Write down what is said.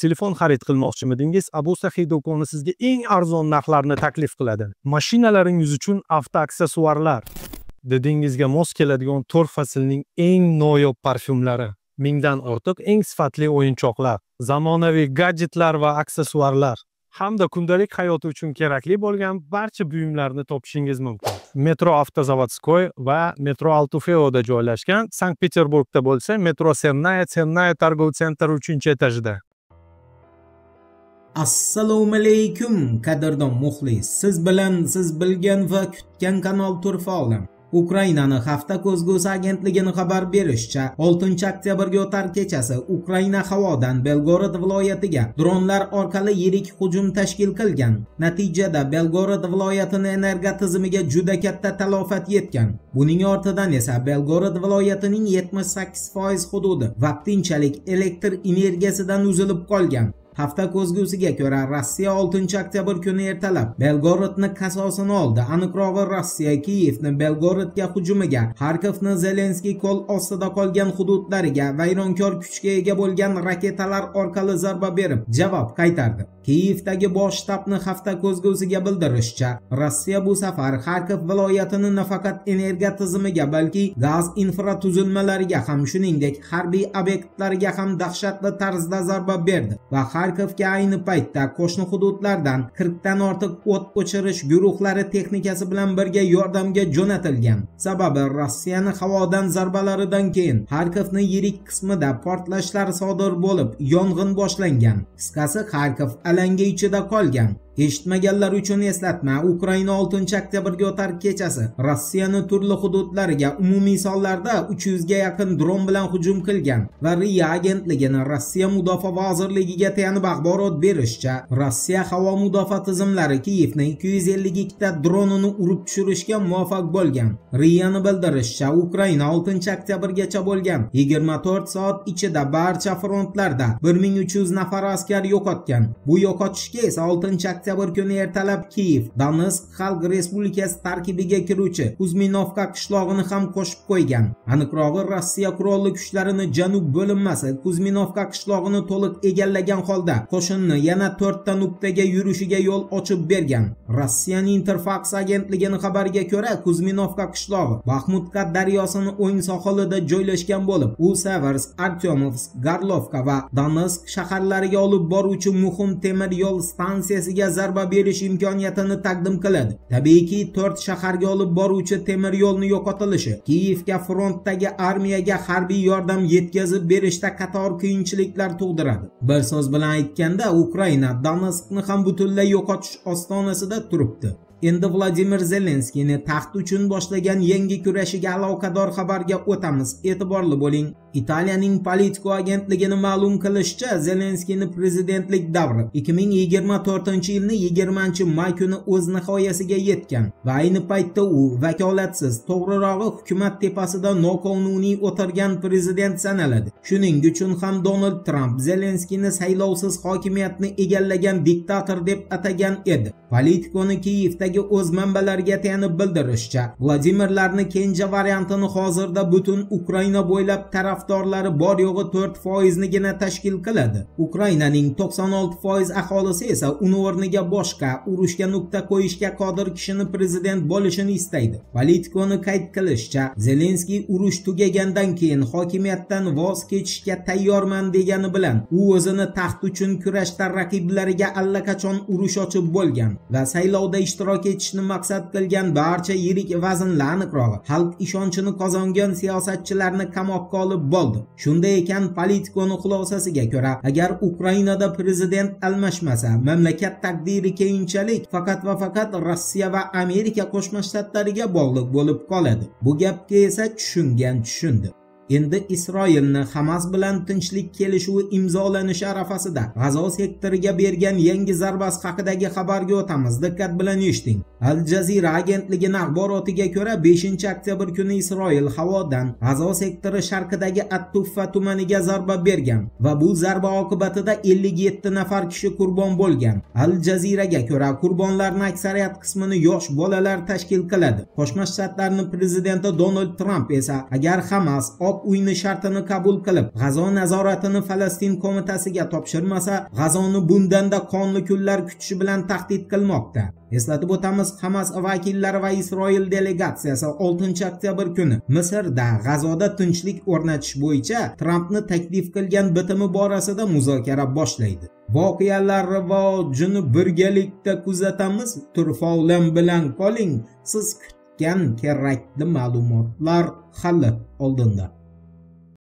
Telefon xarid qilmoqchimidingiz? Abu Saxiy do'koni sizga eng arzon narxlarni taklif qiladi. Mashinalaringiz uchun avto aksessuarlar, didingizga mos keladigan 4 faslning eng noyob parfyumlari, mingdan ortiq eng sifatli o'yinchoqlar, zamonaviy gadjetlar va aksessuarlar hamda kundalik hayot uchun kerakli bo'lgan barcha buyumlarni topishingiz mumkin. Metro Avtozavodskoy va Metro Altufeoda joylashgan, Sankt-Peterburgda bo'lsa Metro Sernaya Targov sentri 3-etajda. Assalomu alaykum qadrdon muxlis. Siz bilan siz bilgan va kutgan kanal Turfa olam. Ukrainani hafta ko'zgusi agentligining xabar berishicha, 6-oktyabrga o'tar kechasi Ukraina havodan Belgorod viloyatiga dronlar orqali yirik hujum tashkil qilgan. Natijada Belgorod viloyatining energiya tizimiga juda katta talofat yetgan. Buning ortidan esa Belgorod viloyatining 78% hududi vaqtinchalik elektr energiyasidan uzilib qolgan. Hafta ko'zgusiga ko'ra Rossiya 6-oktyabr kuni ertalab Belgorodni qasosini oldi. Aniqrog'i Rossiya Kiyevni Belgorodga hujumiga, Xarkovni Zelenskiy qo'l ostida qolgan hududlariga vayronkor kuchga ega bo'lgan raketalar orqali zarba berib javob qaytardi. Kiyevdagi bosh shtabni hafta ko'zgusiga bildirishicha, Rossiya bu safar Xarkov viloyatini nafaqat energiya tizimiga, balki gaz infratuzilmalariga ham, shuningdek harbiy obyektlarga ham dahshatli tarzda zarba berdi va Xarkovga ayni paytda qo'shni hududlardan 40 dan ortiq o't o'chirish guruhlari texnikasi bilan birga yordamga jo'natilgan. Sababi Rossiyaning havodan zarbalaridan keyin Xarkovning yirik qismida portlashlar sodir bo'lib, yong'in boshlangan. Qisqasi, Xarkov alanga ichida qolgan. Eshitmaganlar uchun eslatma, Ukraina 6-oktyabrga o'tar kechasi Rossiyaning turli hududlariga umumiy sonlarda 300 ga yaqin dron bilan hujum qilgan va RIA agentligining Rossiya mudofaa vazirligiga tayanib axborot berishicha, Rossiya havo mudofaa tizimlari Kiyevning 252 ta dronini urib tushirishga muvaffaq bo'lgan. RIAning bildirishicha, Ukraina 6-oktyabrgacha bo'lgan 24 soat ichida barcha frontlarda 1300 nafar askar yo'qotgan. Bu yo'qotishga esa 6-oktyabr kuni ertalab Kiyev, Donetsk Xalq Respublikasi tarkibiga kiruvchi Kuzminovka qishlog'ini ham qo'shib qo'ygan. Aniqrog'i, Rossiya qurolli kuchlarining janub bo'linmasi Kuzminovka qishlog'ini to'liq egallagan holda qo'shinni yana 4 ta nuqtaga yurishiga yo'l ochib bergan. Rossiyaning Interfax agentligining xabariga ko'ra, Kuzminovka qishlog'i Baxmutka daryosining o'ng sohilida joylashgan bo'lib, u Seversk, Artyomovsk, Garlovka va Donetsk shaharlariga olib boruvchi muhim temir yo'l stansiyasiga zarba berish imkoniyatini taqdim qiladi. Tabiiyki, 4 shaharga olib boruvchi temir yo'lni yo'qotilishi Kiyevga frontdagi armiyaga harbiy yordam yetkazib berishda qator qiyinchiliklar tug'diradi. Bir so'z bilan aytganda, Ukraina Donetskni ham butunlay yo'qotish ostonasida turibdi. Endi Vladimir Zelenskiyni taxt uchun boshlagan yangi kurashiga aloqador xabarga o'tamiz. E'tiborli bo'ling. Italiyaning Politico agentligining ma'lum qilishicha, Zelenskiyning prezidentlik davri 2024-yilning 20-may kuni o'z nihoyasiga yetgan va ayni paytda u vakolatsiz, to'g'rirog'i hukumat tepasida noqonuniy o'tirgan prezident sanaladi. Shuning uchun ham Donald Trump Zelenskiyni saylovsiz hokimiyatni egallagan diktator deb atagan edi. Politico'ning Kiyevdagi o'z manbalariga tayanib bildirishicha, Vladimirlarning kenja variantini hozirda butun Ukraina bo'ylab tarafdorlari bor yo'g'i 4% nigina tashkil qiladi. Ukrainaning 96% aholisi esa uni o'rniga boshqa, urushga nuqta qo'yishga qodir kishini prezident bo'lishini istaydi. Politico'ning qayd qilishicha, Zelenskiy urush tugagandan keyin hokimiyatdan voz kechishga tayyorman degani bilan u o'zini taxt uchun kurashda raqiblariga allaqachon urush ochib bo'lgan va saylovda ishtirok etishni maqsad qilgan barcha yirik vaznli, aniqrog'i xalq ishonchini qozongan siyosatchilarni qamoqqa olib bo'ldi. Shunday ekan, Politico'ning xulosasiga ko'ra, agar Ukrainada prezident almashmasa, mamlakat taqdiri keyinchalik faqat va faqat Rossiya va Amerika Qo'shma Shtatlariga bog'liq bo'lib qoladi. Bu gapga esa tushungan tushundi. Endi Isroilni Hamas bilan tinchlik kelishuvi imzolanishi arafasida G'azo sektoriga bergan yangi zarbasi haqidagi xabarga o'tamiz. Diqqat bilan eshiting. Al Jazeera agentligining axborotiga ko'ra, 5-oktyabr kuni Isroil havodan G'azo sektori sharqidagi At-Tuffa tumaniga zarba bergan va bu zarba oqibatida 57 nafar kishi qurbon bo'lgan. Al Jazeeraga ko'ra, qurbonlarning aksariyat qismini yosh bolalar tashkil qiladi. Qo'shma Shtatlarning prezidenti Donald Trump esa, agar Hamas Oq uyni shartini qabul qilib, G'azo nazoratini Falastin qo'mitasiga topshirmasa, G'azoni bundanda qonli kunlar kutishi bilan tahdid qilmoqda. Eslatib o'tamiz, Hamas vakillari va Isroil delegatsiyasi 6-oktyabr kuni Misrda G'azoda tinchlik o'rnatish bo'yicha Trampni taklif qilgan bitimi borasida muzokara boshlaydi. Voqealar rivojini birgalikda kuzatamiz. Turfovlan bilan qoling. Siz kutgan kerakli ma'lumotlar hali oldinda.